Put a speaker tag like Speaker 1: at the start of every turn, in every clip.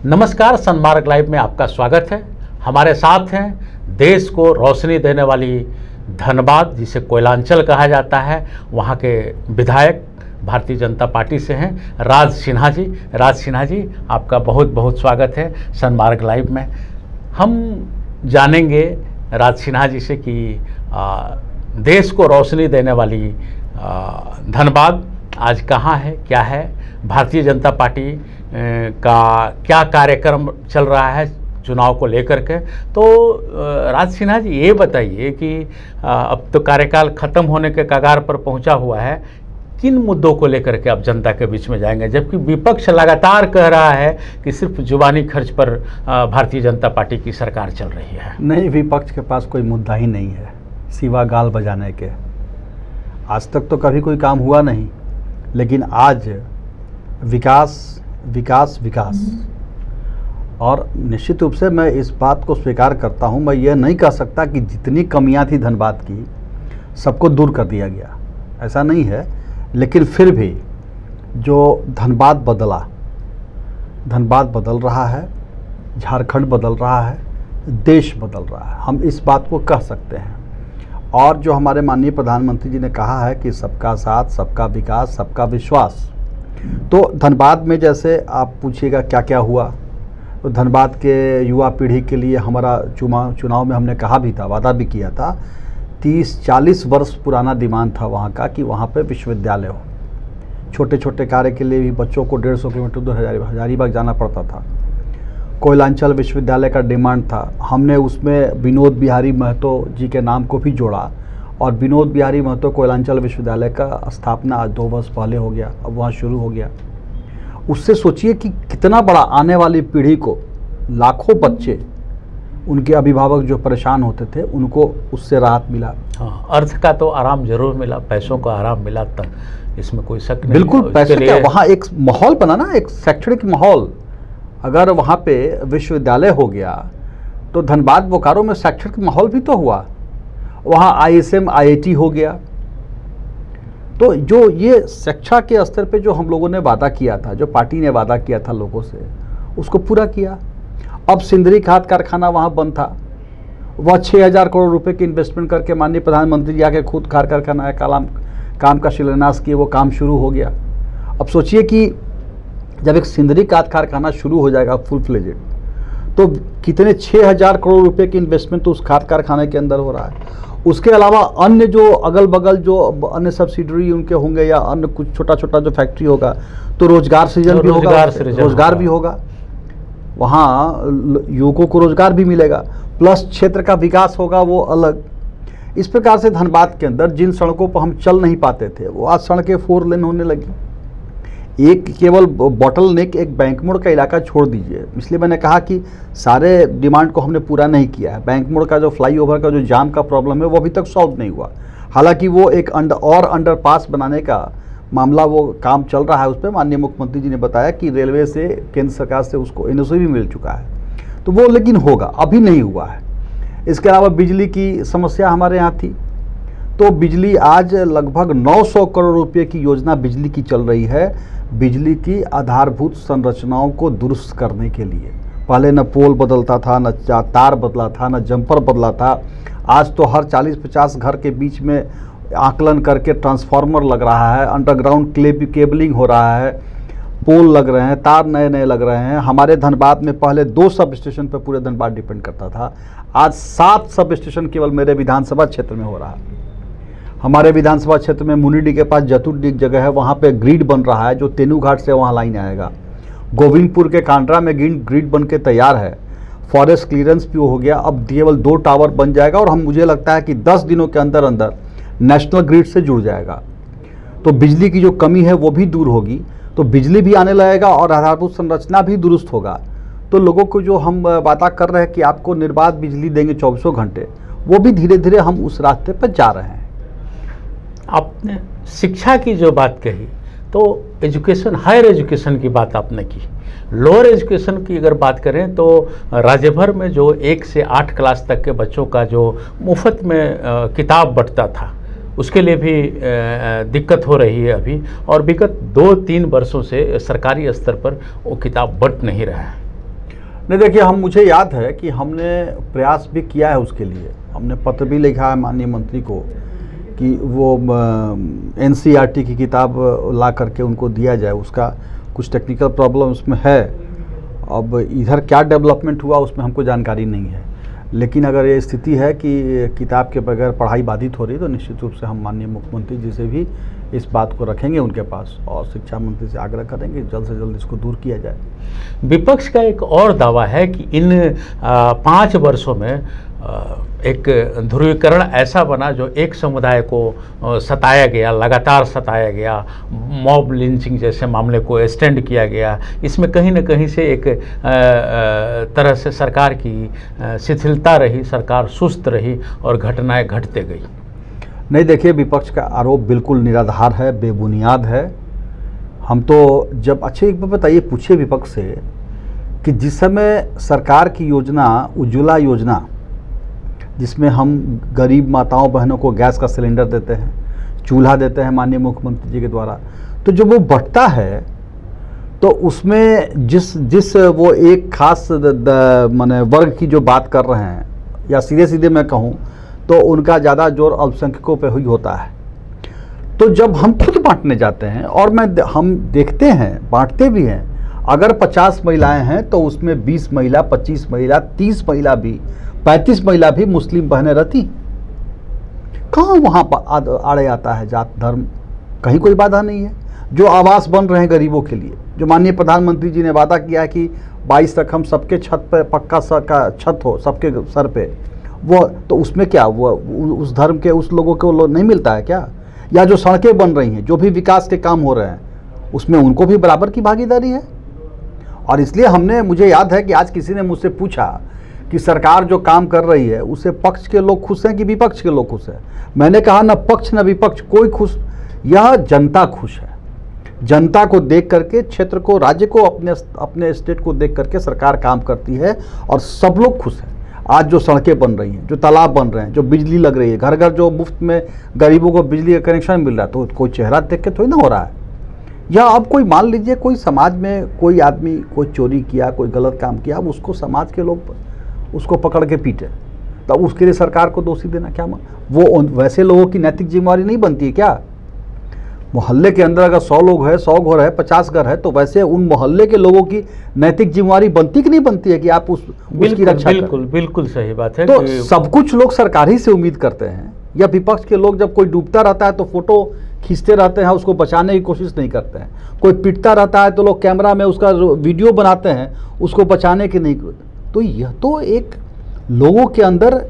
Speaker 1: नमस्कार, सन्मार्ग लाइव में आपका स्वागत है। हमारे साथ हैं देश को रोशनी देने वाली धनबाद, जिसे कोयलांचल कहा जाता है, वहाँ के विधायक भारतीय जनता पार्टी से हैं राज सिन्हा जी। राज सिन्हा जी, आपका बहुत बहुत स्वागत है सन्मार्ग लाइव में। हम जानेंगे राज सिन्हा जी से कि देश को रोशनी देने वाली धनबाद आज कहाँ है, क्या है, भारतीय जनता पार्टी का क्या कार्यक्रम चल रहा है चुनाव को लेकर के। तो राज सिन्हा जी, ये बताइए कि अब तो कार्यकाल खत्म होने के कगार पर पहुंचा हुआ है, किन मुद्दों को लेकर के आप जनता के बीच में जाएंगे, जबकि विपक्ष लगातार कह रहा है कि सिर्फ जुबानी खर्च पर भारतीय जनता पार्टी की सरकार चल रही है।
Speaker 2: नहीं, विपक्ष के पास कोई मुद्दा ही नहीं है सिवा गाल बजाने के। आज तक तो कभी कोई काम हुआ नहीं, लेकिन आज विकास विकास विकास। और निश्चित रूप से मैं इस बात को स्वीकार करता हूं, मैं ये नहीं कह सकता कि जितनी कमियां थी धनबाद की सबको दूर कर दिया गया, ऐसा नहीं है। लेकिन फिर भी जो धनबाद बदल रहा है, झारखंड बदल रहा है, देश बदल रहा है, हम इस बात को कह सकते हैं। और जो हमारे माननीय प्रधानमंत्री जी ने कहा है कि सबका साथ, सबका विकास, सबका विश्वास, तो धनबाद में जैसे आप पूछिएगा क्या क्या हुआ, तो धनबाद के युवा पीढ़ी के लिए हमारा चुनाव में हमने कहा भी था, वादा भी किया था, 30-40 वर्ष पुराना डिमांड था वहाँ का कि वहाँ पे विश्वविद्यालय हो। छोटे छोटे कार्य के लिए भी बच्चों को 150 किलोमीटर दूर हजारीबाग जाना पड़ता था। कोयलांचल विश्वविद्यालय का डिमांड था, हमने उसमें विनोद बिहारी महतो जी के नाम को भी जोड़ा और विनोद बिहारी महतो कोयलांचल विश्वविद्यालय का स्थापना आज 2 वर्ष पहले हो गया, अब वहाँ शुरू हो गया। उससे सोचिए कि कितना बड़ा आने वाली पीढ़ी को, लाखों बच्चे, उनके अभिभावक जो परेशान होते थे, उनको उससे राहत मिला।
Speaker 1: हाँ, अर्थ का तो आराम जरूर मिला, पैसों का आराम मिला, तब इसमें कोई शक नहीं।
Speaker 2: बिल्कुल, पैसे क्या, वहाँ एक माहौल बना ना, एक शैक्षणिक माहौल। अगर वहाँ पे विश्वविद्यालय हो गया तो धनबाद बोकारो में शैक्षणिक माहौल भी तो हुआ। वहाँ ISM IIT हो गया। तो जो ये शिक्षा के स्तर पे जो हम लोगों ने वादा किया था, जो पार्टी ने वादा किया था लोगों से, उसको पूरा किया। अब सिंदरी खाद कारखाना वहाँ बंद था, वह 6000 करोड़ रुपए की इन्वेस्टमेंट करके माननीय प्रधानमंत्री जी आके खुद खाद कारखाना काम का शिलान्यास किए, वो काम शुरू हो गया। अब सोचिए कि जब एक सिंदरी खाद कारखाना शुरू हो जाएगा फुल फ्लेजेड, तो कितने 6000 करोड़ रुपए की इन्वेस्टमेंट तो उस खाद कारखाने के अंदर हो रहा है। उसके अलावा अन्य जो अगल बगल जो अन्य सब्सिडरी उनके होंगे या अन्य कुछ छोटा छोटा जो फैक्ट्री होगा, तो रोजगार सृजन भी होगा, रोजगार भी होगा, वहाँ युवकों को रोजगार भी मिलेगा, प्लस क्षेत्र का विकास होगा वो अलग। इस प्रकार से धनबाद के अंदर जिन सड़कों पर हम चल नहीं पाते थे, वो आज सड़कें 4 लेन होने लगी। एक केवल बॉटल नेक, एक बैंक मोड़ का इलाका छोड़ दीजिए, इसलिए मैंने कहा कि सारे डिमांड को हमने पूरा नहीं किया है। बैंक मोड़ का जो फ्लाईओवर का जो जाम का प्रॉब्लम है, वो अभी तक सॉल्व नहीं हुआ। हालांकि वो एक अंडरपास बनाने का मामला, वो काम चल रहा है, उस पर माननीय मुख्यमंत्री जी ने बताया कि रेलवे से, केंद्र सरकार से उसको NOC भी मिल चुका है, तो वो लेकिन होगा, अभी नहीं हुआ है। इसके अलावा बिजली की समस्या हमारे यहाँ थी, तो बिजली आज लगभग 900 करोड़ रुपए की योजना बिजली की चल रही है, बिजली की आधारभूत संरचनाओं को दुरुस्त करने के लिए। पहले न पोल बदलता था, न तार बदला था, न जंपर बदला था। आज तो हर 40-50 घर के बीच में आकलन करके ट्रांसफार्मर लग रहा है, अंडरग्राउंड केबलिंग हो रहा है, पोल लग रहे हैं, तार नए नए लग रहे हैं। हमारे धनबाद में पहले 2 सब स्टेशन पर पूरे धनबाद डिपेंड करता था, आज 7 सब स्टेशन केवल मेरे विधानसभा क्षेत्र में हो रहा है। हमारे विधानसभा क्षेत्र में मुनिडी के पास जतुर्डी एक जगह है, वहाँ पे ग्रिड बन रहा है, जो तेनूघाट से वहाँ लाइन आएगा। गोविंदपुर के कांड्रा में ग्रिड बन के तैयार है, फॉरेस्ट क्लियरेंस भी हो गया। अब केवल 2 टावर बन जाएगा और मुझे लगता है कि 10 दिनों के अंदर अंदर नेशनल ग्रिड से जुड़ जाएगा। तो बिजली की जो कमी है वो भी दूर होगी, तो बिजली भी आने लगेगा और आधारभूत संरचना भी दुरुस्त होगा। तो लोगों को जो हम वादा कर रहे हैं कि आपको निर्बाध बिजली देंगे 24 घंटे, वो भी धीरे धीरे हम उस रास्ते पर जा रहे हैं।
Speaker 1: आपने शिक्षा की जो बात कही, तो एजुकेशन, हायर एजुकेशन की बात आपने की। लोअर एजुकेशन की अगर बात करें तो राज्य भर में जो 1 से 8 क्लास तक के बच्चों का जो मुफ्त में किताब बंटता था, उसके लिए भी दिक्कत हो रही है अभी, और विगत 2-3 वर्षों से सरकारी स्तर पर वो किताब बंट नहीं रहा है।
Speaker 2: नहीं देखिए, मुझे याद है कि हमने प्रयास भी किया है उसके लिए। हमने पत्र भी लिखा है माननीय मंत्री को कि वो NCERT की किताब ला करके उनको दिया जाए। उसका कुछ टेक्निकल प्रॉब्लम उसमें है। अब इधर क्या डेवलपमेंट हुआ उसमें हमको जानकारी नहीं है, लेकिन अगर ये स्थिति है कि किताब के बगैर पढ़ाई बाधित हो रही तो निश्चित रूप से हम माननीय मुख्यमंत्री जी से भी इस बात को रखेंगे उनके पास और शिक्षा मंत्री से आग्रह करेंगे जल्द से जल्द इसको दूर किया जाए।
Speaker 1: विपक्ष का एक और दावा है कि इन 5 वर्षों में एक ध्रुवीकरण ऐसा बना जो एक समुदाय को सताया गया, लगातार सताया गया, मॉब लिंचिंग जैसे मामले को एक्सटेंड किया गया। इसमें कहीं न कहीं से एक तरह से सरकार की शिथिलता रही, सरकार सुस्त रही और घटनाएं घटते गई।
Speaker 2: नहीं देखिए, विपक्ष का आरोप बिल्कुल निराधार है, बेबुनियाद है। हम तो जब एक बार बताइए, पूछिए विपक्ष से कि जिस समय सरकार की योजना उज्ज्वला योजना, जिसमें हम गरीब माताओं बहनों को गैस का सिलेंडर देते हैं, चूल्हा देते हैं माननीय मुख्यमंत्री जी के द्वारा, तो जब वो बढ़ता है तो उसमें जिस वो एक खास माने वर्ग की जो बात कर रहे हैं, या सीधे सीधे मैं कहूँ तो उनका ज़्यादा जोर अल्पसंख्यकों पे ही होता है। तो जब हम खुद बांटने जाते हैं और हम देखते हैं, बांटते भी हैं, अगर 50 महिलाएं हैं तो उसमें 20 महिला, 25 महिला, 30 महिला भी, 35 महिला भी मुस्लिम बहनें रहती। कहाँ वहाँ पर आड़े आता है जात धर्म? कहीं कोई बाधा नहीं है। जो आवास बन रहे हैं गरीबों के लिए, जो माननीय प्रधानमंत्री जी ने वादा किया है कि 22 तक हम सबके छत पे पक्का छत हो सबके सर पे, वो तो उसमें क्या वो उस धर्म के उस लोगों को नहीं मिलता है क्या? या जो सड़कें बन रही हैं, जो भी विकास के काम हो रहे हैं, उसमें उनको भी बराबर की भागीदारी है। और इसलिए मुझे याद है कि आज किसी ने मुझसे पूछा कि सरकार जो काम कर रही है उससे पक्ष के लोग खुश हैं कि विपक्ष के लोग खुश हैं। मैंने कहा न पक्ष न विपक्ष कोई खुश, यह जनता खुश है। जनता को देख करके, क्षेत्र को, राज्य को, अपने स्टेट को देख करके सरकार काम करती है और सब लोग खुश हैं। आज जो सड़कें बन रही हैं, जो तालाब बन रहे हैं, जो बिजली लग रही है, घर घर जो मुफ्त में गरीबों को बिजली का कनेक्शन मिल रहा है, तो कोई चेहरा देख के थोड़ी ना हो रहा है। या अब कोई मान लीजिए कोई समाज में कोई आदमी कोई चोरी किया, कोई गलत काम किया, अब उसको समाज के लोग उसको पकड़ के पीटे, तब उसके लिए सरकार को दोषी देना क्या? वो वैसे लोगों की नैतिक जिम्मेवारी नहीं बनती है क्या? मोहल्ले के अंदर अगर 100 लोग हैं, 100 घर है, 50 घर है, तो वैसे उन मोहल्ले के लोगों की नैतिक जिम्मेवारी बनती कि नहीं बनती है कि आप उसकी रक्षा करें?
Speaker 1: बिल्कुल सही बात है।
Speaker 2: तो सब कुछ लोग सरकार ही से उम्मीद करते हैं, या विपक्ष के लोग जब कोई डूबता रहता है तो फोटो खींचते रहते हैं, उसको बचाने की कोशिश नहीं करते हैं। कोई पिटता रहता है तो लोग कैमरा में उसका वीडियो बनाते हैं, उसको बचाने की नहीं। तो यह तो एक लोगों के अंदर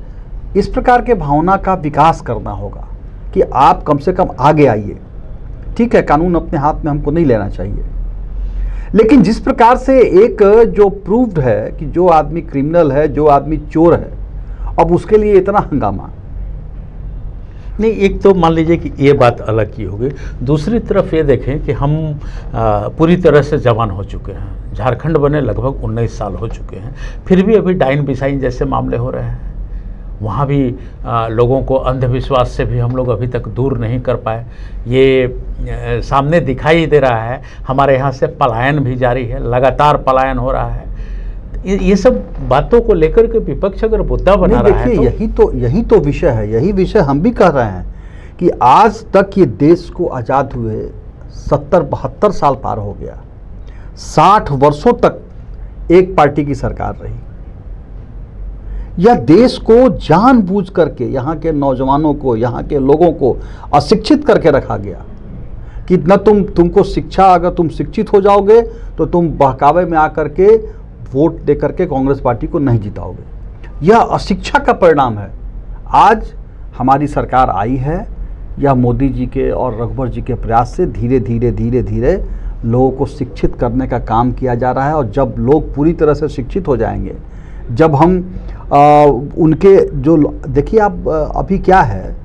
Speaker 2: इस प्रकार के भावना का विकास करना होगा कि आप कम से कम आगे आइए। ठीक है, कानून अपने हाथ में हमको नहीं लेना चाहिए, लेकिन जिस प्रकार से एक जो प्रूव्ड है कि जो आदमी क्रिमिनल है, जो आदमी चोर है, अब उसके लिए इतना हंगामा
Speaker 1: नहीं। एक तो मान लीजिए कि ये बात अलग की होगी, दूसरी तरफ ये देखें कि हम पूरी तरह से जवान हो चुके हैं। झारखंड बने लगभग 19 साल हो चुके हैं, फिर भी अभी डाइन बिसाइन जैसे मामले हो रहे हैं। वहाँ भी लोगों को अंधविश्वास से भी हम लोग अभी तक दूर नहीं कर पाए। ये सामने दिखाई दे रहा है, हमारे यहाँ से पलायन भी जारी है, लगातार पलायन हो रहा है। ये सब बातों को लेकर के विपक्ष अगर मुद्दा बना रहा है तो
Speaker 2: यही तो विषय है, यही विषय हम भी कह रहे हैं कि आज तक ये देश को आज़ाद हुए 70-72 साल पार हो गया, 60 वर्षों तक एक पार्टी की सरकार रही। यह देश को जानबूझ करके यहाँ के नौजवानों को, यहाँ के लोगों को अशिक्षित करके रखा गया कि न तुमको शिक्षा, अगर तुम शिक्षित हो जाओगे तो तुम बहकावे में आकर के वोट दे करके कांग्रेस पार्टी को नहीं जिताओगे। यह अशिक्षा का परिणाम है। आज हमारी सरकार आई है, यह मोदी जी के और रघुवर जी के प्रयास से धीरे धीरे लोगों को शिक्षित करने का काम किया जा रहा है। और जब लोग पूरी तरह से शिक्षित हो जाएंगे, जब हम उनके जो देखिए आप अभी क्या है,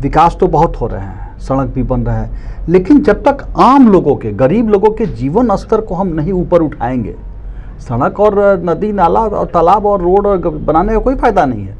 Speaker 2: विकास तो बहुत हो रहे हैं, सड़क भी बन रहा है, लेकिन जब तक आम लोगों के, गरीब लोगों के जीवन स्तर को हम नहीं ऊपर उठाएंगे, सड़क और नदी नाला और तालाब और रोड बनाने का कोई फायदा नहीं है।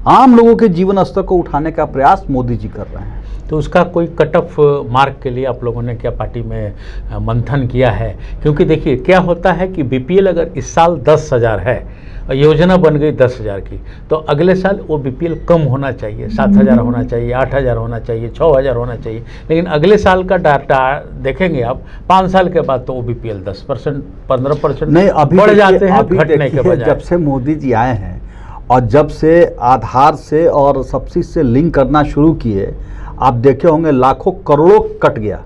Speaker 2: आम लोगों के जीवन स्तर को उठाने का प्रयास मोदी जी कर रहे हैं।
Speaker 1: तो उसका कोई कट ऑफ मार्क के लिए आप लोगों ने क्या पार्टी में मंथन किया है? क्योंकि देखिए क्या होता है कि बीपीएल अगर इस साल 10,000 है और योजना बन गई 10,000 की, तो अगले साल वो बीपीएल कम होना चाहिए, 7,000 होना चाहिए, 8,000 होना चाहिए, 6,000 होना चाहिए। लेकिन अगले साल का डाटा देखेंगे आप, 5 साल के बाद तो वो बीपीएल 10%, 15%
Speaker 2: नहीं, अभी
Speaker 1: बढ़ जाते हैं,
Speaker 2: अभी
Speaker 1: घटने के बजाय।
Speaker 2: जब से मोदी जी आए हैं और जब से आधार से और सब्सिडी से लिंक करना शुरू किए, आप देखे होंगे लाखों करोड़ों कट गया।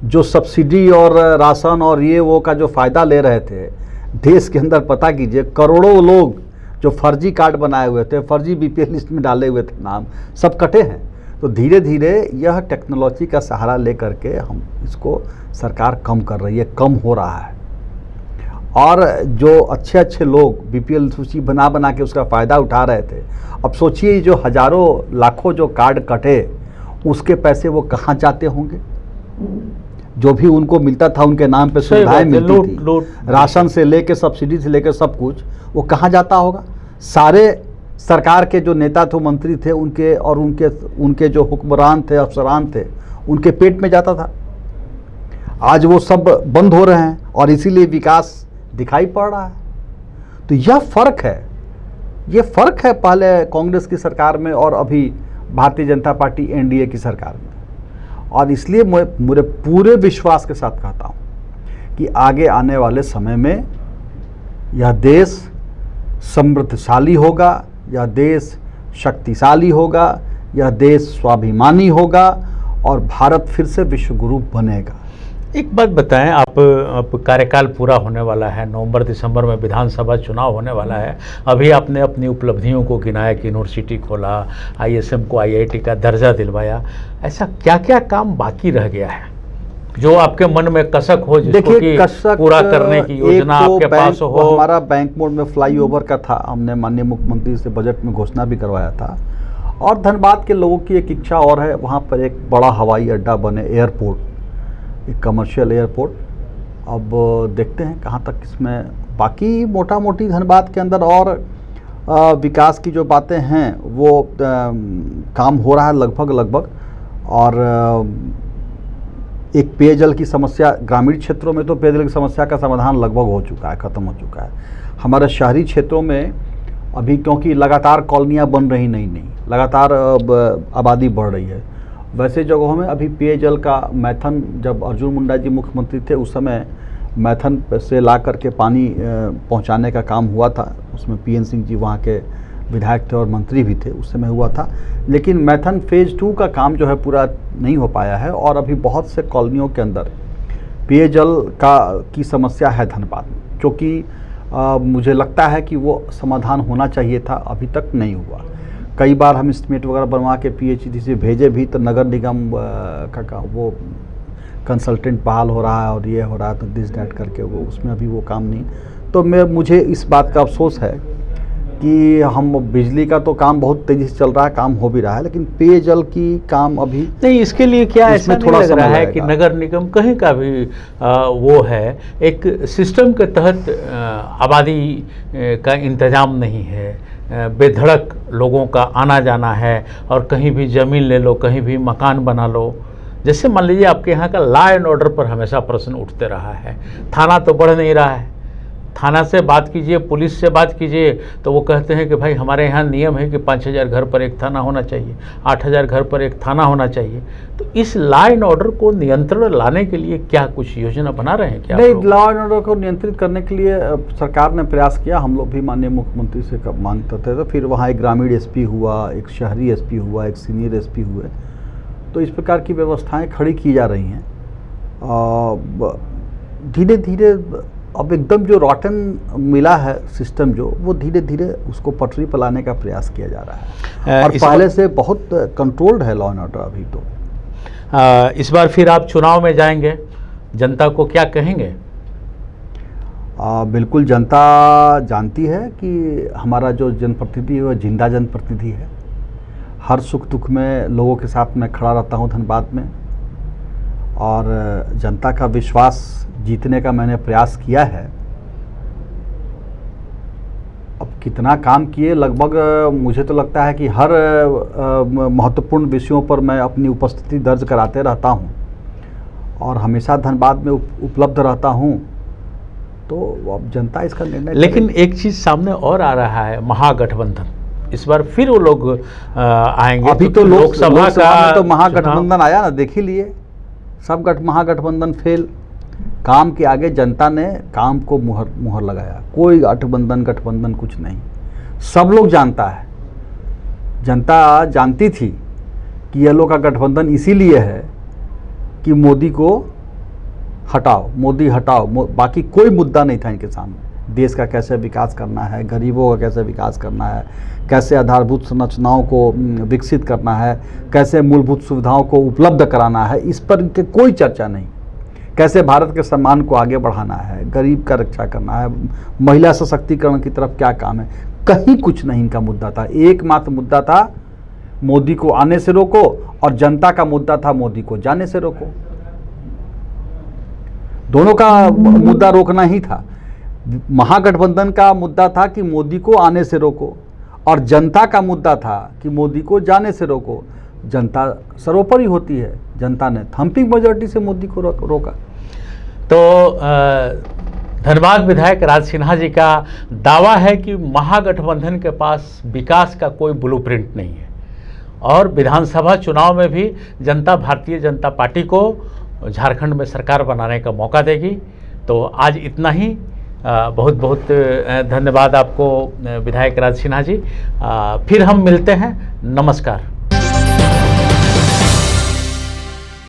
Speaker 2: जो सब्सिडी और राशन और ये वो का जो फ़ायदा ले रहे थे देश के अंदर, पता कीजिए करोड़ों लोग जो फर्जी कार्ड बनाए हुए थे, फर्जी बीपीएल लिस्ट में डाले हुए थे नाम, सब कटे हैं। तो धीरे धीरे यह टेक्नोलॉजी का सहारा लेकर के हम इसको सरकार कम कर रही है, कम हो रहा है। और जो अच्छे अच्छे लोग बीपीएल सूची बना बना के उसका फ़ायदा उठा रहे थे, अब सोचिए जो हज़ारों लाखों जो कार्ड कटे, उसके पैसे वो कहाँ जाते होंगे? जो भी उनको मिलता था उनके नाम पे सुविधाएं मिलती थी, राशन से लेके सब्सिडी से लेके सब कुछ, वो कहाँ जाता होगा? सारे सरकार के जो नेता थे, मंत्री थे, उनके जो हुक्मरान थे, अफसरान थे, उनके पेट में जाता था। आज वो सब बंद हो रहे हैं और इसीलिए विकास दिखाई पड़ रहा है। तो यह फ़र्क है, ये फ़र्क है पहले कांग्रेस की सरकार में और अभी भारतीय जनता पार्टी एनडीए की सरकार में। और इसलिए मेरे पूरे विश्वास के साथ कहता हूँ कि आगे आने वाले समय में यह देश समृद्धशाली होगा, यह देश शक्तिशाली होगा, यह देश स्वाभिमानी होगा और भारत फिर से विश्व गुरु बनेगा।
Speaker 1: एक बात बताएं, आप कार्यकाल पूरा होने वाला है, नवंबर दिसंबर में विधानसभा चुनाव होने वाला है। अभी आपने अपनी उपलब्धियों को गिनाया कि यूनिवर्सिटी खोला, आईएसएम को आईआईटी का दर्जा दिलवाया। ऐसा क्या क्या काम बाकी रह गया है जो आपके मन में कसक हो, जिसको कि पूरा करने की योजना आपके पास हो?
Speaker 2: हमारा बैंक मोड में फ्लाईओवर का था, हमने माननीय मुख्यमंत्री से बजट में घोषणा भी करवाया था। और धनबाद के लोगों की एक इच्छा और है, वहाँ पर एक बड़ा हवाई अड्डा बने, एयरपोर्ट, एक कमर्शियल एयरपोर्ट। अब देखते हैं कहाँ तक इसमें, बाकी मोटा मोटी धनबाद के अंदर और विकास की जो बातें हैं वो काम हो रहा है लगभग। और एक पेयजल की समस्या, ग्रामीण क्षेत्रों में तो पेयजल की समस्या का समाधान लगभग हो चुका है, ख़त्म हो चुका है। हमारे शहरी क्षेत्रों में अभी क्योंकि लगातार कॉलोनियाँ बन रही नहीं, लगातार आबादी बढ़ रही है, वैसे जगहों में अभी पेयजल का मैथन, जब अर्जुन मुंडा जी मुख्यमंत्री थे उस समय मैथन से ला करके पानी पहुंचाने का काम हुआ था। उसमें पीएन सिंह जी वहाँ के विधायक थे और मंत्री भी थे, उस समय हुआ था। लेकिन मैथन फेज़ 2 का काम जो है पूरा नहीं हो पाया है और अभी बहुत से कॉलोनियों के अंदर पेयजल की समस्या है धनबाद में, क्योंकि मुझे लगता है कि वो समाधान होना चाहिए था, अभी तक नहीं हुआ। कई बार हम एस्टीमेट वगैरह बनवा के पीएचडी से भेजे भी, तो नगर निगम का वो कंसल्टेंट बहाल हो रहा है और ये हो रहा है, तो दिस डैट करके वो उसमें अभी वो काम नहीं। तो मुझे इस बात का अफसोस है कि हम बिजली का तो काम बहुत तेज़ी से चल रहा है, काम हो भी रहा है, लेकिन पेयजल की काम अभी
Speaker 1: नहीं। इसके लिए क्या ऐसा नहीं लग रहा है कि नगर निगम कहीं का भी वो है, एक सिस्टम के तहत आबादी का इंतजाम नहीं है, बेधड़क लोगों का आना जाना है और कहीं भी ज़मीन ले लो, कहीं भी मकान बना लो। जैसे मान लीजिए आपके यहाँ का लॉ एंड ऑर्डर पर हमेशा प्रश्न उठते रहा है, थाना तो बढ़ नहीं रहा है। थाना से बात कीजिए, पुलिस से बात कीजिए, तो वो कहते हैं कि भाई हमारे यहाँ नियम है कि 5,000 घर पर एक थाना होना चाहिए, 8,000 घर पर एक थाना होना चाहिए। तो इस लॉ एंड ऑर्डर को नियंत्रण लाने के लिए क्या कुछ योजना बना रहे हैं क्या?
Speaker 2: नहीं, लॉ एंड ऑर्डर को नियंत्रित करने के लिए सरकार ने प्रयास किया। हम लोग भी माननीय मुख्यमंत्री से कब मांगते थे, तो फिर वहाँ एक ग्रामीण एसपी हुआ, एक शहरी एसपी हुआ, एक सीनियर एसपी हुए। तो इस प्रकार की व्यवस्थाएँ खड़ी की जा रही हैं। धीरे धीरे अब एकदम जो रॉटन मिला है सिस्टम, जो वो धीरे धीरे उसको पटरी पर लाने का प्रयास किया जा रहा है और पहले से बहुत कंट्रोल्ड है लॉ एंड ऑर्डर अभी तो।
Speaker 1: इस बार फिर आप चुनाव में जाएंगे, जनता को क्या कहेंगे?
Speaker 2: बिल्कुल, जनता जानती है कि हमारा जो जनप्रतिनिधि है वह जिंदा जनप्रतिनिधि है। हर सुख दुख में लोगों के साथ मैं खड़ा रहता हूँ धनबाद में, और जनता का विश्वास जीतने का मैंने प्रयास किया है। अब कितना काम किए, लगभग मुझे तो लगता है कि हर महत्वपूर्ण विषयों पर मैं अपनी उपस्थिति दर्ज कराते रहता हूँ और हमेशा धनबाद में उपलब्ध रहता हूँ। तो अब जनता इसका निर्णय
Speaker 1: लेकिन एक चीज़ सामने और आ रहा है, महागठबंधन इस बार फिर वो लोग आएंगे।
Speaker 2: अभी तो लोकसभा
Speaker 1: का
Speaker 2: तो महागठबंधन आया ना, देख ही लिए, सब महागठबंधन फेल। काम के आगे जनता ने काम को मुहर लगाया। कोई गठबंधन कुछ नहीं, सब लोग जानता है। जनता जानती थी कि ये लोग का गठबंधन इसीलिए है कि मोदी को हटाओ, मोदी हटाओ, बाकी कोई मुद्दा नहीं था इनके सामने। देश का कैसे विकास करना है, गरीबों का कैसे विकास करना है, कैसे आधारभूत संरचनाओं को विकसित करना है, कैसे मूलभूत सुविधाओं को उपलब्ध कराना है, इस पर इनके कोई चर्चा नहीं। कैसे भारत के सम्मान को आगे बढ़ाना है, गरीब का रक्षा करना है, महिला सशक्तिकरण की तरफ क्या काम है, कहीं कुछ नहीं इनका मुद्दा था। एकमात्र मुद्दा था मोदी को आने से रोको, और जनता का मुद्दा था मोदी को जाने से रोको। दोनों का मुद्दा रोकना ही था। महागठबंधन का मुद्दा था कि मोदी को आने से रोको, और जनता का मुद्दा था कि मोदी को जाने से रोको। जनता सर्वोपरि होती है, जनता ने थंपिंग मेजॉरिटी से मोदी को रोका।
Speaker 1: तो धनबाद विधायक राज सिन्हा जी का दावा है कि महागठबंधन के पास विकास का कोई ब्लूप्रिंट नहीं है, और विधानसभा चुनाव में भी जनता भारतीय जनता पार्टी को झारखंड में सरकार बनाने का मौका देगी। तो आज इतना ही। बहुत बहुत धन्यवाद आपको विधायक राज सिन्हा जी। फिर हम मिलते हैं। नमस्कार।